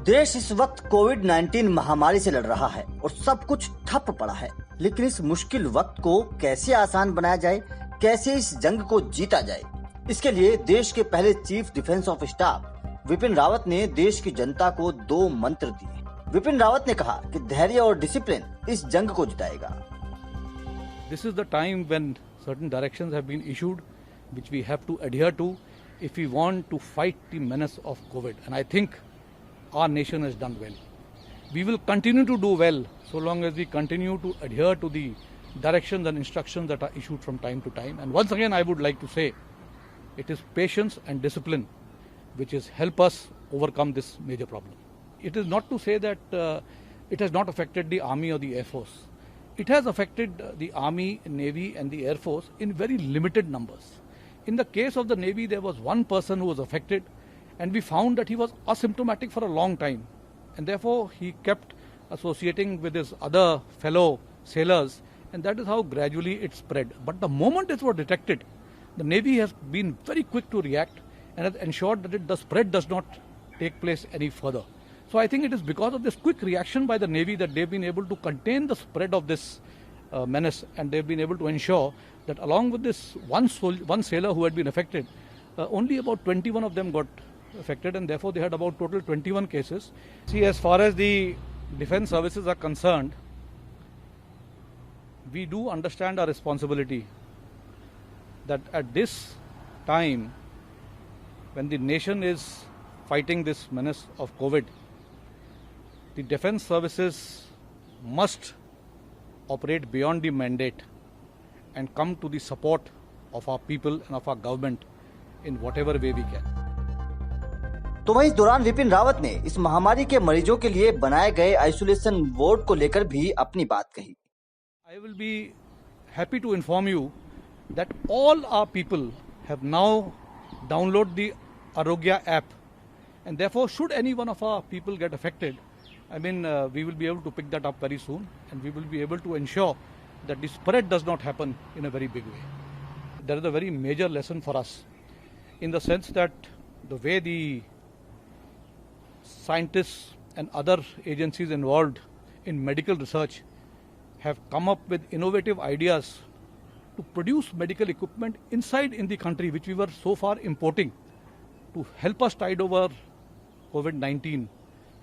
देश इस वक्त कोविड-19 महामारी से लड़ रहा है और सब कुछ ठप पड़ा है। लेकिन इस मुश्किल वक्त को कैसे आसान बनाया जाए, कैसे इस जंग को जीता जाए, इसके लिए देश के पहले chief defence of staff Vipin Rawat ने देश की जनता को 2 मंत्र दिए। विपिन रावत ने कहा कि धैर्य और डिसिप्लिन इस जंग को जिताएगा। This is the time when certain directions have been issued, which we have to adhere to if we want to fight the menace of COVID. And I think our nation has done well. We will continue to do well so long as we continue to adhere to the directions and instructions that are issued from time to time. And once again, I would like to say, it is patience and discipline which has helped us overcome this major problem. It is not to say that it has not affected the Army or the Air Force. It has affected the Army, Navy and the Air Force in very limited numbers. In the case of the Navy, there was one person who was affected, and we found that he was asymptomatic for a long time, and therefore he kept associating with his other fellow sailors, and that is how gradually it spread. But the moment it was detected, the Navy has been very quick to react and has ensured that the spread does not take place any further. So I think it is because of this quick reaction by the Navy that they've been able to contain the spread of this menace, and they've been able to ensure that along with this one sailor who had been affected, only about 21 of them got affected, and therefore they had about total 21 cases. See, as far as the defense services are concerned, we do understand our responsibility that at this time when the nation is fighting this menace of COVID, the defense services must operate beyond the mandate and come to the support of our people and of our government in whatever way we can. तो वहीं इस दौरान विपिन रावत ने इस महामारी के मरीजों के लिए बनाए गए आइसोलेशन वार्ड को लेकर भी अपनी बात कही। I will be happy to inform you that all our people have now downloaded the Arogya app, and therefore should any one of our people get affected, we will be able to pick that up very soon, and we will be able to ensure that the spread does not happen in a very big way. There is a very major lesson for us in the sense that the way the scientists and other agencies involved in medical research have come up with innovative ideas to produce medical equipment inside in the country, which we were so far importing to help us tide over COVID-19,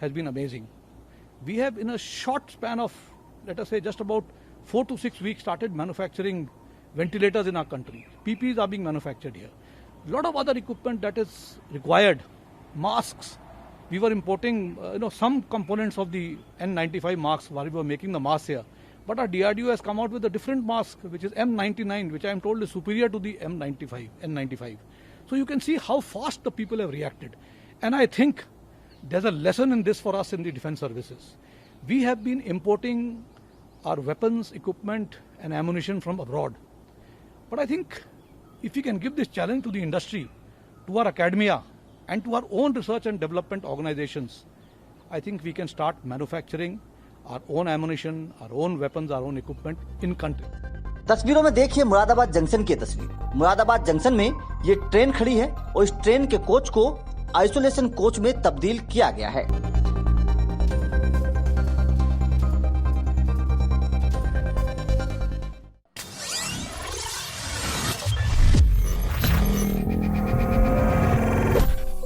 has been amazing. We have, in a short span of, let us say, just about 4 to 6 weeks, started manufacturing ventilators in our country. PPEs are being manufactured here. A lot of other equipment that is required, masks. We were importing, some components of the N95 masks while we were making the masks here. But our DRDO has come out with a different mask, which is M99, which I am told is superior to the N95. So you can see how fast the people have reacted. And I think there's a lesson in this for us in the defense services. We have been importing our weapons, equipment and ammunition from abroad. But I think if we can give this challenge to the industry, to our academia and to our own research and development organizations, I think we can start manufacturing our own ammunition, our own weapons, our own equipment in country. तस्वीरों में देखिए Moradabad junction की तस्वीर। Moradabad junction में ये train खड़ी है और इस ट्रेन के कोच को आइसोलेशन कोच में तब्दील किया गया है।